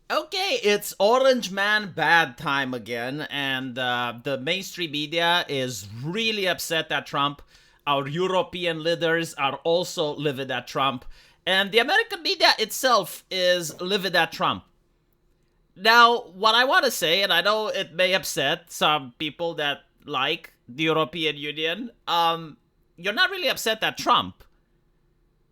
Okay, it's Orange Man bad time again, and the mainstream media is really upset at Trump. Our European leaders are also livid at Trump, and the American media itself is livid at Trump. Now, what I want to say, and I know it may upset some people that like the European Union, you're not really upset at Trump.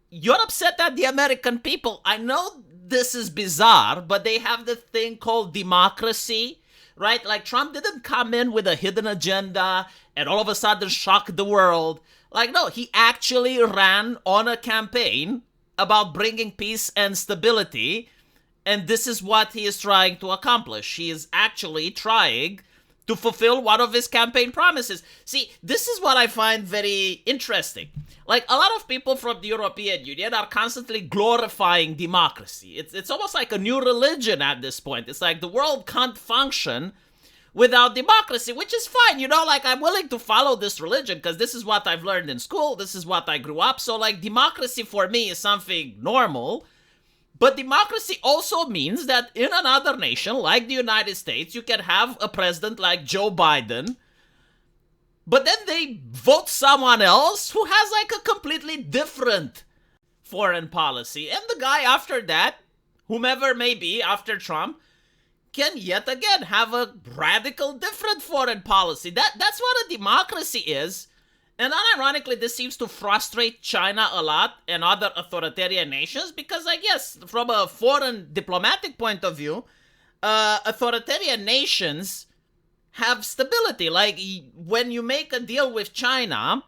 You're upset at the American people. I know this is bizarre, but they have the thing called democracy, right? Like Trump didn't come in with a hidden agenda and all of a sudden shock the world. Like, no, he actually ran on a campaign about bringing peace and stability. And this is what he is trying to accomplish. He is actually trying to fulfill one of his campaign promises. See, this is what I find very interesting. Like, a lot of people from the European Union are constantly glorifying democracy. It's almost like a new religion at this point. It's like the world can't function without democracy, which is fine. You know, like, I'm willing to follow this religion because this is what I've learned in school. This is what I grew up. So, like, democracy for me is something normal. But democracy also means that in another nation, like the United States, you can have a president like Joe Biden, but then they vote someone else who has like a completely different foreign policy. And the guy after that, whomever may be after Trump, can yet again have a radical different foreign policy. That's what a democracy is. And unironically, this seems to frustrate China a lot and other authoritarian nations because I guess from a foreign diplomatic point of view, authoritarian nations have stability. Like when you make a deal with China,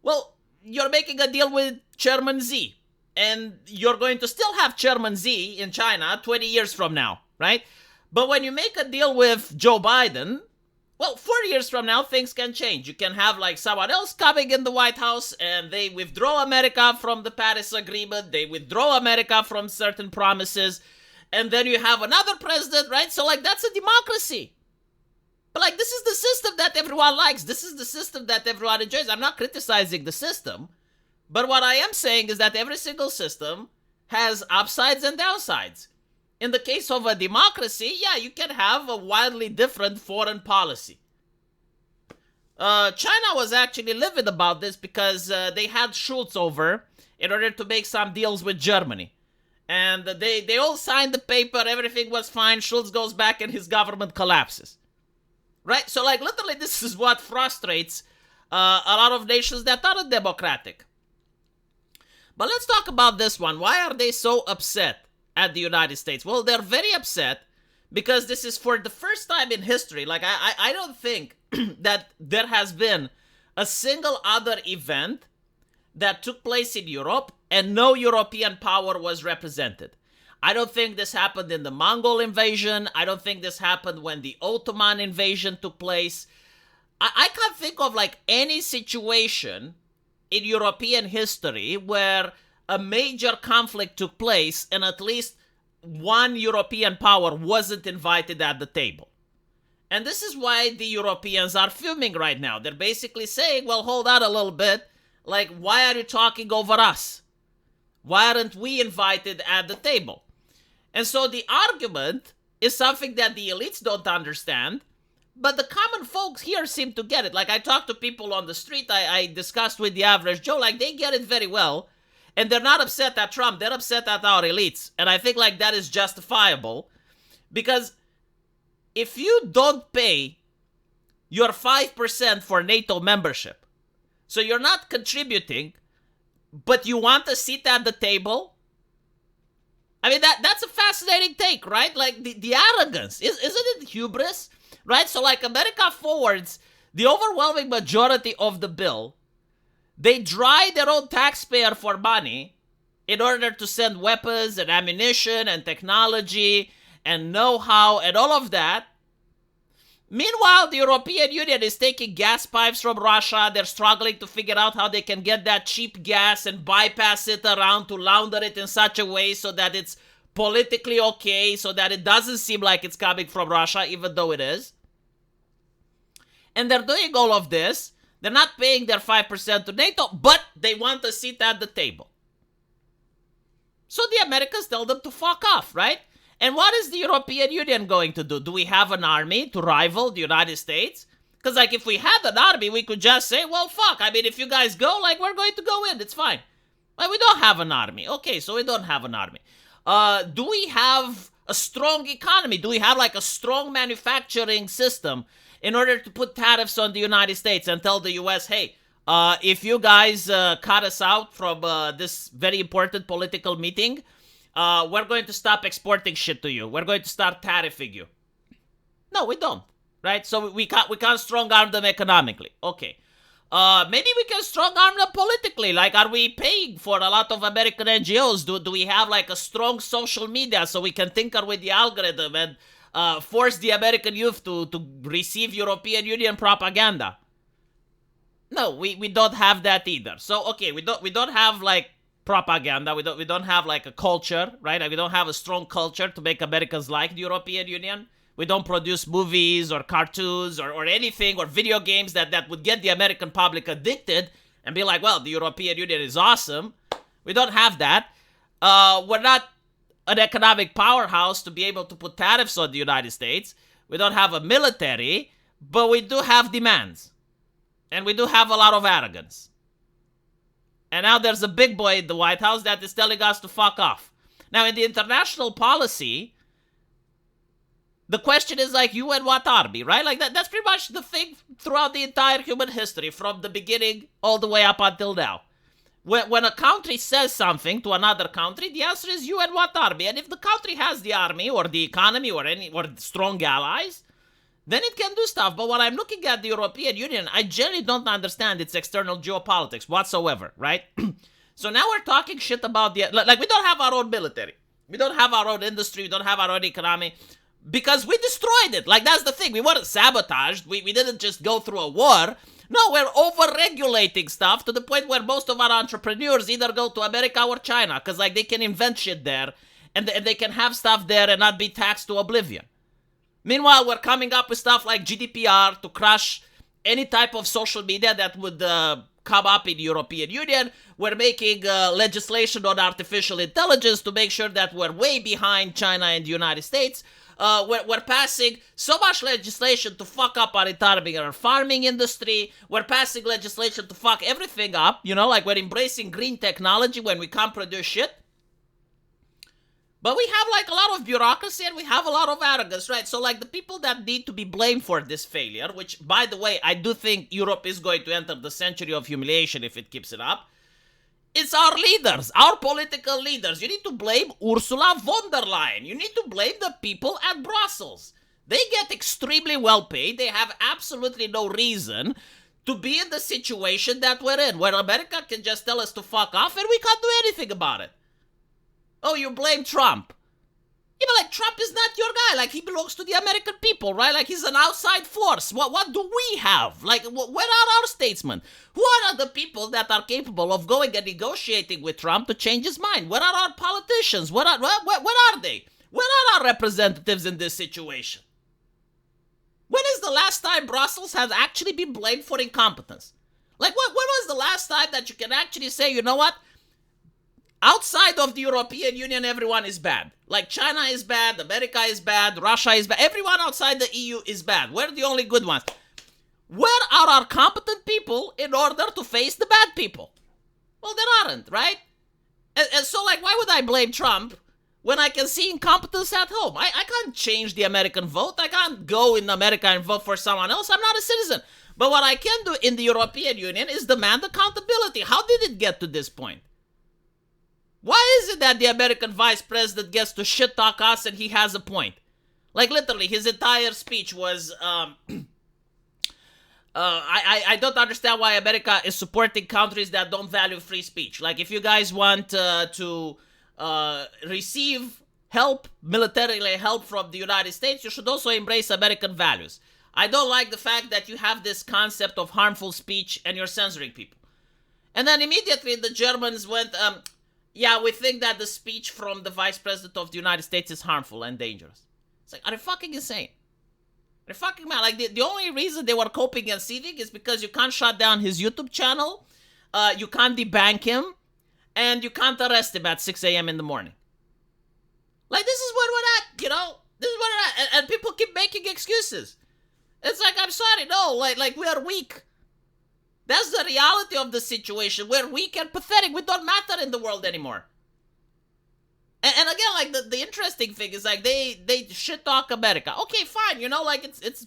well, you're making a deal with Chairman Z. And you're going to still have Chairman Z in China 20 years from now, right? But when you make a deal with Joe Biden, well, 4 years from now, things can change. You can have like someone else coming in the White House and they withdraw America from the Paris Agreement. They withdraw America from certain promises. And then you have another president, right? So like that's a democracy. But like this is the system that everyone likes. This is the system that everyone enjoys. I'm not criticizing the system. But what I am saying is that every single system has upsides and downsides. In the case of a democracy, yeah, you can have a wildly different foreign policy. China was actually livid about this because they had Schultz over in order to make some deals with Germany. And they all signed the paper, everything was fine. Schultz goes back and his government collapses. Right? So, like, literally, this is what frustrates a lot of nations that aren't democratic. But let's talk about this one. Why are they so upset at the United States? Well, they're very upset because this is for the first time in history. Like, I don't think that there has been a single other event that took place in Europe and no European power was represented. I don't think this happened in the Mongol invasion. I don't think this happened when the Ottoman invasion took place. I can't think of like any situation in European history where a major conflict took place and at least one European power wasn't invited at the table. And this is why the Europeans are fuming right now. They're basically saying, well, hold on a little bit. Like, why are you talking over us? Why aren't we invited at the table? And so the argument is something that the elites don't understand, but the common folks here seem to get it. Like, I talk to people on the street, I discussed with the average Joe, like, they get it very well. And they're not upset at Trump, they're upset at our elites. And I think, like, that is justifiable. Because if you don't pay your 5% for NATO membership, so you're not contributing, but you want a seat at the table, I mean, that's a fascinating take, right? Like, the arrogance. Isn't it hubris? Right? So, like, America forwards the overwhelming majority of the bill. They dry their own taxpayer for money in order to send weapons and ammunition and technology and know-how and all of that. Meanwhile, the European Union is taking gas pipes from Russia. They're struggling to figure out how they can get that cheap gas and bypass it around to launder it in such a way so that it's politically okay, so that it doesn't seem like it's coming from Russia, even though it is. And they're doing all of this. They're not paying their 5% to NATO, but they want a seat at the table. So the Americans tell them to fuck off, right? And what is the European Union going to do? Do we have an army to rival the United States? Because, like, if we had an army, we could just say, well, fuck. I mean, if you guys go, like, we're going to go in. It's fine. But we don't have an army. Okay, so we don't have an army. Do we have a strong economy? Do we have, like, a strong manufacturing system in order to put tariffs on the United States and tell the U.S., hey, if you guys cut us out from this very important political meeting, we're going to stop exporting shit to you. We're going to start tariffing you. No, we don't. Right? So we can't strong arm them economically. Okay. Maybe we can strong arm them politically. Like, are we paying for a lot of American NGOs? Do we have, like, a strong social media so we can tinker with the algorithm and force the American youth to receive European Union propaganda? No, we don't have that either. So, okay, we don't have, like, propaganda. We don't have, like, a culture, right? Like, we don't have a strong culture to make Americans like the European Union. We don't produce movies or cartoons or anything or video games that would get the American public addicted and be like, well, the European Union is awesome. We don't have that. We're not an economic powerhouse to be able to put tariffs on the United States. We don't have a military, but we do have demands. And we do have a lot of arrogance. And now there's a big boy in the White House that is telling us to fuck off. Now, in the international policy, the question is, like, you and what army, right? Like, that's pretty much the thing throughout the entire human history, from the beginning all the way up until now. When a country says something to another country, the answer is you and what army. And if the country has the army or the economy or strong allies, then it can do stuff. But when I'm looking at the European Union, I generally don't understand its external geopolitics whatsoever, right? So now we're talking shit about like, we don't have our own military. We don't have our own industry. We don't have our own economy. Because we destroyed it. Like, that's the thing. We weren't sabotaged. We didn't just go through a war. No, we're over-regulating stuff to the point where most of our entrepreneurs either go to America or China. Because, like, they can invent shit there. And they can have stuff there and not be taxed to oblivion. Meanwhile, we're coming up with stuff like GDPR to crush any type of social media that would come up in the European Union. We're making legislation on artificial intelligence to make sure that we're way behind China and the United States. We're passing so much legislation to fuck up our entire farming industry. We're passing legislation to fuck everything up. You know, like, we're embracing green technology when we can't produce shit. But we have, like, a lot of bureaucracy and we have a lot of arrogance, right? So, like, the people that need to be blamed for this failure, which, by the way, I do think Europe is going to enter the century of humiliation if it keeps it up, it's our leaders, our political leaders. You need to blame Ursula von der Leyen. You need to blame the people at Brussels. They get extremely well paid. They have absolutely no reason to be in the situation that we're in, where America can just tell us to fuck off and we can't do anything about it. Oh, you blame Trump. Yeah, but, like, Trump is not your guy. Like, he belongs to the American people, right? Like, he's an outside force. What do we have? Like, where are our statesmen? Who are the people that are capable of going and negotiating with Trump to change his mind? Where are our politicians? Where are they? Where are our representatives in this situation? When is the last time Brussels has actually been blamed for incompetence? Like, when was the last time that you can actually say, you know what? Outside of the European Union, everyone is bad. Like, China is bad, America is bad, Russia is bad. Everyone outside the EU is bad. We're the only good ones. Where are our competent people in order to face the bad people? Well, there aren't, right? And so, like, why would I blame Trump when I can see incompetence at home? I can't change the American vote. I can't go in America and vote for someone else. I'm not a citizen. But what I can do in the European Union is demand accountability. How did it get to this point? Why is it that the American vice president gets to shit talk us and he has a point? Like, literally, his entire speech was, I don't understand why America is supporting countries that don't value free speech. Like, if you guys want to receive help, militarily help from the United States, you should also embrace American values. I don't like the fact that you have this concept of harmful speech and you're censoring people. And then immediately the Germans went, yeah, we think that the speech from the Vice President of the United States is harmful and dangerous. It's like, are you fucking insane? Are you fucking mad? Like, the only reason they were coping and seething is because you can't shut down his YouTube channel, you can't debank him, and you can't arrest him at 6 a.m. in the morning. Like, this is where we're at, you know? This is where we're at. And people keep making excuses. It's like, I'm sorry, no, like we are weak. That's the reality of the situation. We're weak and pathetic. We don't matter in the world anymore. And again, like, the interesting thing is, like, they shit talk America. Okay, fine, you know, like, it's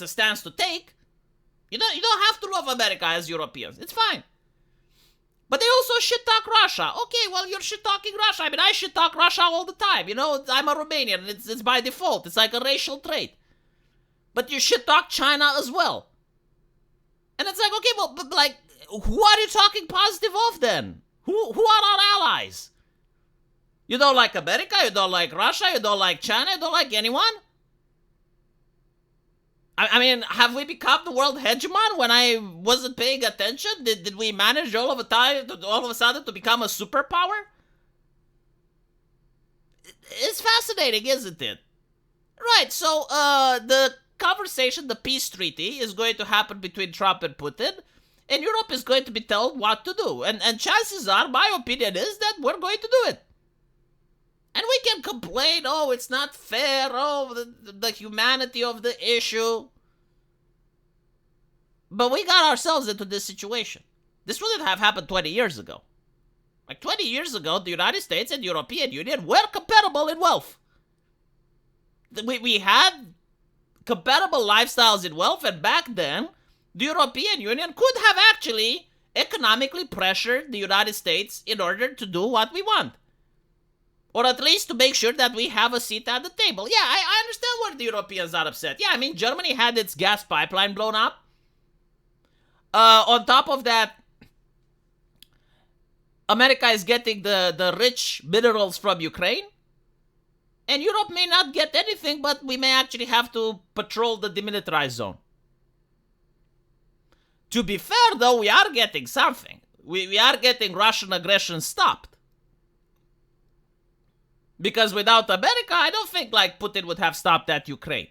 a stance to take. You don't have to love America as Europeans. It's fine. But they also shit talk Russia. Okay, well, you're shit talking Russia. I mean, I shit talk Russia all the time. You know, I'm a Romanian. It's by default. It's like a racial trait. But you shit talk China as well. And it's like, okay, well, but like, who are you talking positive of then? Who are our allies? You don't like America? You don't like Russia? You don't like China? You don't like anyone? I mean, have we become the world hegemon when I wasn't paying attention? Did we manage all of a sudden to become a superpower? It's fascinating, isn't it? Right, so the conversation, the peace treaty, is going to happen between Trump and Putin, and Europe is going to be told what to do. And chances are, my opinion is that we're going to do it. And we can complain, oh, it's not fair, oh, the humanity of the issue. But we got ourselves into this situation. This wouldn't have happened 20 years ago. Like 20 years ago, the United States and the European Union were compatible in wealth. We had compatible lifestyles in wealth, and back then, the European Union could have actually economically pressured the United States in order to do what we want. Or at least to make sure that we have a seat at the table. Yeah, I understand why the Europeans are upset. Yeah, I mean, Germany had its gas pipeline blown up. On top of that, America is getting the rich minerals from Ukraine. And Europe may not get anything, but we may actually have to patrol the demilitarized zone. To be fair, though, we are getting something. We are getting Russian aggression stopped. Because without America, I don't think, like, Putin would have stopped that Ukraine.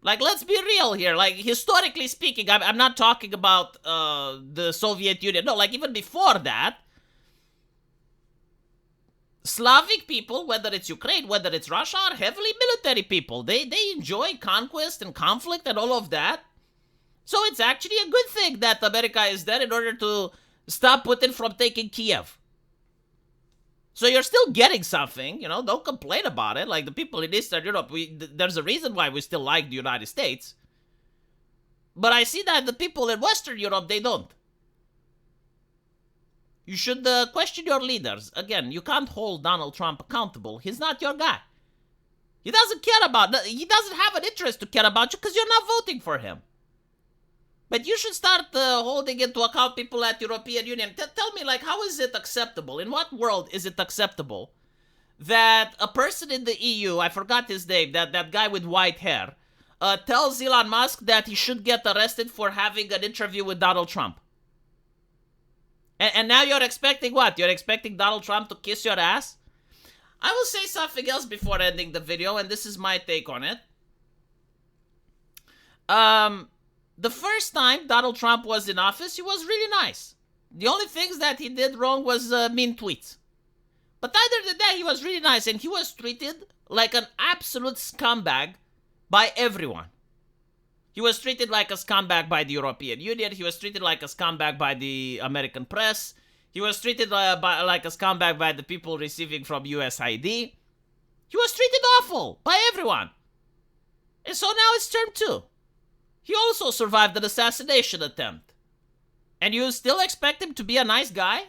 Like, let's be real here. Like, historically speaking, I'm not talking about the Soviet Union. No, like, even before that, Slavic people, whether it's Ukraine, whether it's Russia, are heavily military people. They enjoy conquest and conflict and all of that. So it's actually a good thing that America is there in order to stop Putin from taking Kiev. So you're still getting something, you know, don't complain about it. Like, the people in Eastern Europe, there's a reason why we still like the United States. But I see that the people in Western Europe, they don't. You should question your leaders. Again, you can't hold Donald Trump accountable. He's not your guy. He doesn't have an interest to care about you because you're not voting for him. But you should start holding into account people at European Union. Tell me, like, how is it acceptable? In what world is it acceptable that a person in the EU, I forgot his name, that guy with white hair, tells Elon Musk that he should get arrested for having an interview with Donald Trump? And now you're expecting what? You're expecting Donald Trump to kiss your ass? I will say something else before ending the video, and this is my take on it. The first time Donald Trump was in office, he was really nice. The only things that he did wrong was mean tweets. But other than that, he was really nice, and he was treated like an absolute scumbag by everyone. He was treated like a scumbag by the European Union. He was treated like a scumbag by the American press. He was treated like a scumbag by the people receiving from USAID. He was treated awful by everyone. And so now it's term 2. He also survived an assassination attempt. And you still expect him to be a nice guy?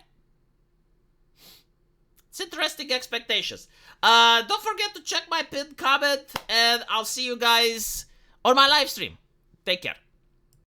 It's interesting expectations. Don't forget to check my pinned comment, and I'll see you guys on my live stream. Take care.